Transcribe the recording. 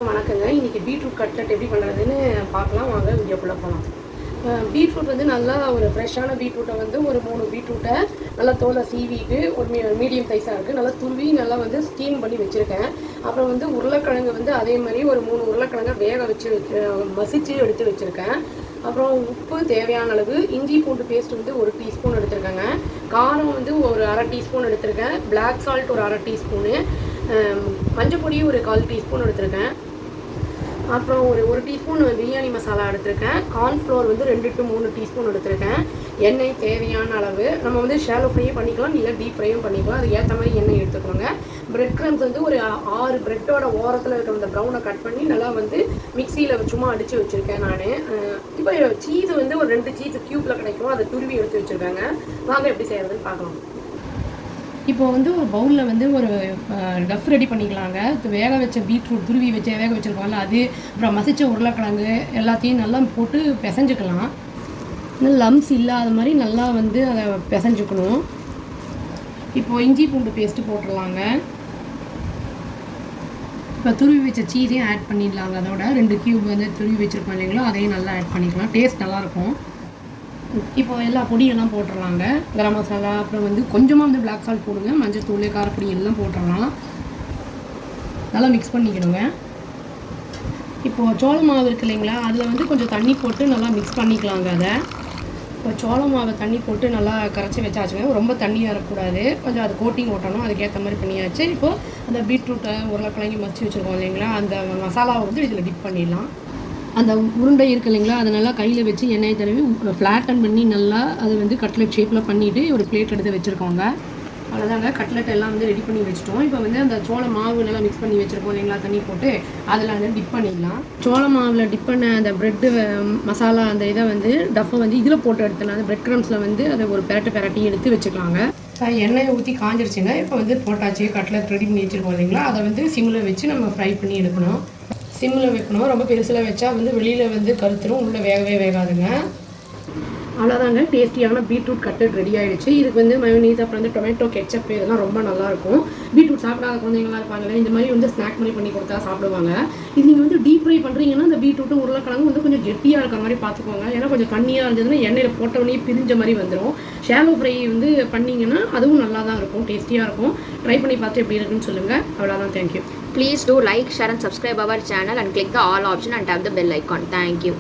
வணக்கங்க. இன்றைக்கி beetroot cutlet எப்படி பண்ணுறதுன்னு பார்க்கலாம். வாங்க வீடியோக்குள்ளே போகலாம். பீட்ரூட் வந்து நல்லா ஒரு ஃப்ரெஷ்ஷான பீட்ரூட்டை வந்து ஒரு 3 பீட்ரூட்டை நல்லா தோலை சீவிட்டு ஒரு மீடியம் சைஸாக இருக்குது நல்லா துருவி நல்லா வந்து ஸ்டீம் பண்ணி வச்சுருக்கேன். அப்புறம் வந்து உருளைக்கிழங்கு வந்து அதே மாதிரி ஒரு 3 உருளைக்கிழங்கை வேக வச்சு மசிச்சு எடுத்து வச்சுருக்கேன். அப்புறம் உப்பு தேவையான அளவு, இஞ்சி பூண்டு பேஸ்ட் வந்து 1 டீஸ்பூன் எடுத்துருக்கேங்க. காரம் வந்து ஒரு 1/2 டீஸ்பூன் எடுத்திருக்கேன். பிளாக் சால்ட் ஒரு 1/2 டீஸ்பூனு, மஞ்சள் பொடி ஒரு 1/4 டீஸ்பூன் எடுத்திருக்கேன். அப்புறம் ஒரு டீஸ்பூன் பிரியாணி மசாலா எடுத்திருக்கேன். கார்ன்ஃப்ளோர் வந்து 2 to 3 டீஸ்பூன் எடுத்திருக்கேன். எண்ணெய் தேவையான அளவு, நம்ம வந்து ஷாலோ ஃப்ரையும் பண்ணிக்கலாம், இல்லை டீப் ஃப்ரையும் பண்ணிக்கலாம். அதுக்கு ஏற்ற மாதிரி எண்ணெய் எடுத்துக்கோங்க. பிரெட் க்ரம்ஸ் வந்து ஒரு 6 பிரெட்டோட ஓரத்தில் இருக்கிற அந்த ப்ரௌனை கட் பண்ணி நல்லா வந்து மிக்சியில் சும்மா அடித்து வச்சுருக்கேன் நான். இப்போ சீஸ் வந்து ஒரு 2 சீஸ் க்யூப்பில் கிடைக்கும், அதை துருவி எடுத்து வச்சுருக்காங்க. வாங்க எப்படி செய்கிறதுன்னு பார்க்கலாம். இப்போ வந்து ஒரு பவுலில் வந்து ஒரு டஃப் ரெடி பண்ணிக்கலாங்க. வேக வச்ச பீட்ரூட் துருவி வச்சு வேக வச்சுருக்கோம்ல அது, அப்புறம் மசித்த உருளைக்கிழங்கு எல்லாத்தையும் நல்லா போட்டு பிசைஞ்சுக்கலாம். லம்ஸ் இல்லாத மாதிரி நல்லா வந்து அதை பிசைஞ்சுக்கணும். இப்போது இஞ்சி பூண்டு பேஸ்ட்டு போட்டுடலாங்க. இப்போ துருவி வச்ச சீஸையும் ஆட் பண்ணிடலாங்க. அதோட 2 கியூப் வந்து துருவி வச்சுருக்கோம் இல்லைங்களா, அதையும் நல்லா ஆட் பண்ணிக்கலாம். டேஸ்ட் நல்லாயிருக்கும். இப்போ எல்லா பொடியெல்லாம் போட்டுடலாங்க. கரம் மசாலா, அப்புறம் வந்து கொஞ்சமாக வந்து பிளாக் சால்ட் போடுங்க, மஞ்சள் தூள், காரப்பொடி எல்லாம் போட்டுடலாம். நல்லா மிக்ஸ் பண்ணிக்கணுங்க. இப்போது சோள மாவு இருக்குது இல்லைங்களா, அதில் வந்து கொஞ்சம் தண்ணி போட்டு நல்லா மிக்ஸ் பண்ணிக்கலாங்க. அதை இப்போ சோள மாவை தண்ணி போட்டு நல்லா கரைச்சி வச்சாச்சுங்க. ரொம்ப தண்ணியாக இருக்கக்கூடாது, கொஞ்சம் அது கோட்டிங் ஓட்டணும், அதுக்கேற்ற மாதிரி பண்ணியாச்சு. இப்போது அந்த பீட்ரூட்டை உருளைக்கிழங்கி மசிச்சு வச்சுருக்கோம் இல்லைங்களா, அந்த மசாலாவை வந்து இதில் டிப் பண்ணிடலாம். அந்த உருண்டை இருக்குது இல்லைங்களா, அதை நல்லா கையில் வச்சு எண்ணெய் தடவி ஃப்ளாட்டன் பண்ணி நல்லா அதை வந்து கட்லெட் ஷேப்பில் பண்ணிவிட்டு ஒரு பிளேட் எடுத்து வச்சுருக்கோங்க. அவ்வளோதாங்க, கட்லெட் எல்லாம் வந்து ரெடி பண்ணி வச்சுட்டோம். இப்போ வந்து அந்த சோள மாவு நல்லா மிக்ஸ் பண்ணி வச்சுருக்கோம் இல்லைங்களா, தண்ணி போட்டு அதில் வந்து டிப் பண்ணிடலாம். சோள மாவில் டிப் பண்ண அந்த ப்ரெட்டு மசாலா அந்த இதை வந்து டஃப்பை வந்து இதில் போட்டு எடுத்துடலாம். அந்த ப்ரெட் க்ரம்ஸில் வந்து அதை ஒரு பெரட்டி எடுத்து வச்சுக்கலாங்க. எண்ணெயை ஊற்றி காஞ்சிருச்சுங்க. இப்போ வந்து போட்டாச்சு, கட்லெட் ரெடி பண்ணி வச்சுருக்கோம் இல்லைங்களா, அதை வந்து சிம்மில் வச்சு நம்ம ஃப்ரை பண்ணி எடுக்கணும். சிம்மில் வைக்கணும், ரொம்ப பெருசில் வச்சா வந்து வெளியில் வந்து கருத்துரும், உள்ளே வேகவே வேகாதுங்க. அவ்வளோதாங்க, டேஸ்டியான பீட்ரூட் கட்லெட் ரெடி ஆகிடுச்சு. இதுக்கு வந்து மயோனீஸ், அப்புறம் வந்து டொமேட்டோ கெச்சப் இதெல்லாம் ரொம்ப நல்லாயிருக்கும். பீட்ரூட் சாப்பிடாத குழந்தைங்களாம் இருப்பாங்க, இந்த மாதிரி வந்து ஸ்நாக் பண்ணி கொடுத்தா சாப்பிடுவாங்க. இது நீங்கள் வந்து டீப் ஃப்ரை பண்ணுறீங்கன்னா அந்த பீட்ரூட்டும் உருளைக்கிழங்கு வந்து கொஞ்சம் கெட்டியாக இருக்கிற மாதிரி பார்த்துக்கோங்க. ஏன்னா கொஞ்சம் தண்ணியாக இருந்ததுன்னா எண்ணெயில் போட்டவொடனே பிரிஞ்ச மாதிரி வந்துடும். ஷாலோ ஃப்ரை வந்து பண்ணிங்கன்னா அதுவும் நல்லா தான் இருக்கும், டேஸ்டியாக இருக்கும். ட்ரை பண்ணி பார்த்து எப்படி இருக்குன்னு சொல்லுங்கள். அவ்வளோதான், thank you. Please do like, share and subscribe our channel and click the all option and tap the bell icon. Thank you.